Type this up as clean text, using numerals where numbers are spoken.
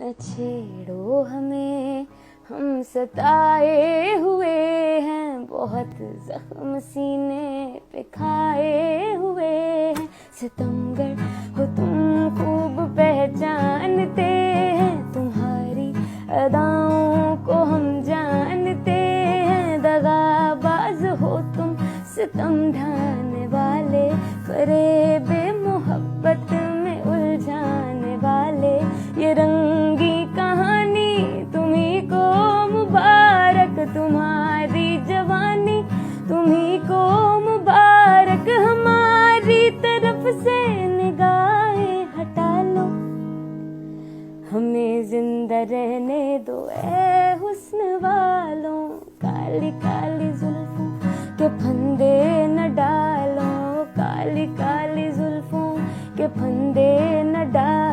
न छेड़ो हमें, हम सताए हुए हैं, बहुत जख्म सीने पे खाए हुए हैं। सितमगर हो तुम खूब पहचानते हैं, तुम्हारी अदाओं को हम जानते हैं। दगाबाज हो तुम, सितम ढाने वाले, फरेबे मोहब्बत में उलझाने वाले। ये रंगी कहानी तुम्ही को मुबारक, तुम्हारी जवानी तुम्ही को मुबारक। हमारी तरफ से निगाहें हटा लो, हमें जिंदा रहने दो ऐ हुस्न वालों। काली काली जुल्फों के फंदे न डालो, काली काली जुल्फों के फंदे न डालो।